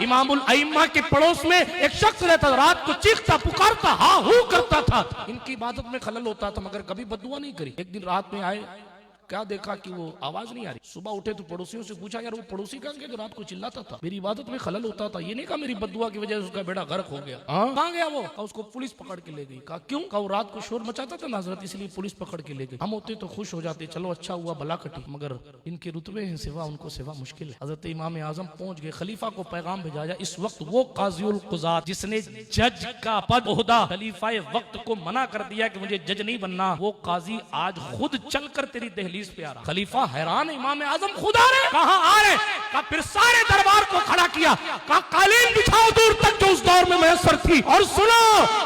इमामुल अइम्मा के पड़ोस में एक शख्स रहता, रात को चीखता पुकारता हा हू करता था, इनकी इबादत में खलल होता था मगर कभी बद्दुआ नहीं करी। एक दिन रात में आए, क्या देखा कि वो आवाज नहीं आ रही। सुबह उठे तो पड़ोसियों से पूछा, यार वो पड़ोसी कहाँ गया जो रात को चिल्लाता था, मेरी इबादत में खलल होता था, ये नहीं कहा मेरी बद्दुआ की वजह से उसका बेड़ा गर्क हो गया। कहाँ गया वो? कहा उसको पुलिस पकड़ के ले गई। कहा क्यों? कहा वो रात को शोर मचाता था ना हजरत, इसलिए पुलिस पकड़ के ले गई। हम होते तो खुश हो जाते, चलो अच्छा हुआ भला कटी, मगर इनके रुतबे हैं सिवा उनको सिवा मुश्किल है। हजरत इमाम आजम पहुंच गए, खलीफा को पैगाम भेजा, इस वक्त वो काज़ियुल क़ुज़ात जिसने जज का पद ओहदा खलीफा वक्त को मना कर दिया कि मुझे जज नहीं बनना, वो काजी आज खुद चलकर तेरी दहलीज पे आ रहा। खलीफा हैरान, इमाम आजम खुद आ रहे, कहां आ रहे? कहा फिर सारे दरबार को खड़ा किया, कहा कालीन बिछाओ दूर तक जो उस दौर में मैसर थी, और सुनो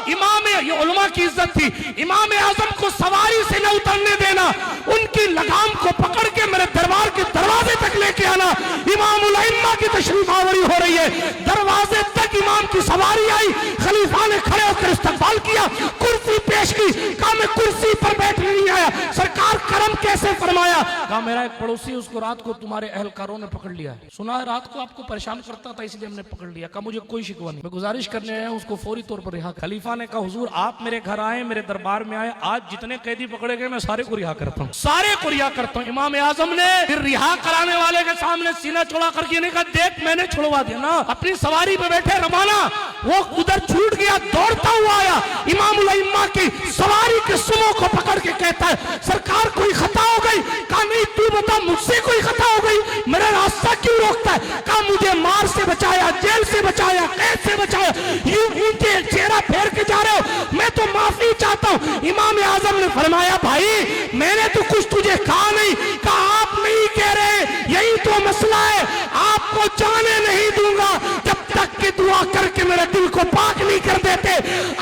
इमाम, ये उलमा की इज्जत थी, इमाम आजम को सवारी से न उतरने देना, उनकी लगाम को पकड़ के मेरे दरबार के दरवाजे तक लेके आना। इमाम उल अइम्मा की तशरीफ आवरी हो रही है, दरवाजे तक इमाम की सवारी आई, खलीफा ने खड़े होकर इस्तकबाल किया, कुर्सी पेश की, कहा मैं कुर्सी पर बैठने नहीं आया, सरकार करम कैसे फरमाया। कहा मेरा एक पड़ोसी, उसको रात को तुम्हारे अहलकारों ने पकड़ लिया है, सुना है रात को आपको परेशान करता था इसलिए हमने पकड़ लिया। कहा मुझे कोई शिकवा नहीं, मैं गुजारिश करने आया हूं उसको फौरी तौर पर रिहा। खलीफा ने कहा हुजूर आप मेरे घर आए, मेरे दरबार में आए, आज जितने कैदी पकड़े गए मैं सारे को रिहा करता हूँ, सारे को रिहा करता हूँ। इमाम आजम ने फिर रिहा कराने वाले के सामने सीना चौड़ा करके ने कहा देख मैंने छुड़वा दिया ना, अपनी सवारी पे बैठे रवाना, वो उधर छूट गया, दौड़ता हुआ आया, इमाम उल अइम्मा की सवारी के सुमो को पकड़ के कहता है सरकार कोई खता हो गई। कहा नहीं तू बता मुझसे कोई खता हो गई, मेरा रास्ता क्यों रोकता है? कहा मुझे मार से बचाया, जेल से बचाया, कैद से बचाया, यूं ऊंचे चेहरा फेर के जा रहे हो, मैं तो माफी चाहता हूँ। इमाम आजम ने फरमाया भाई मैंने तो कुछ तुझे कहा नहीं, कहा आप नहीं कह रहे, यही तो मसला है, आपको जाने नहीं दूंगा जब तक कि दुआ करके मेरे दिल को पाक नहीं कर देते।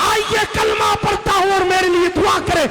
आइए कलमा पढ़ता हूं और मेरे लिए दुआ करें।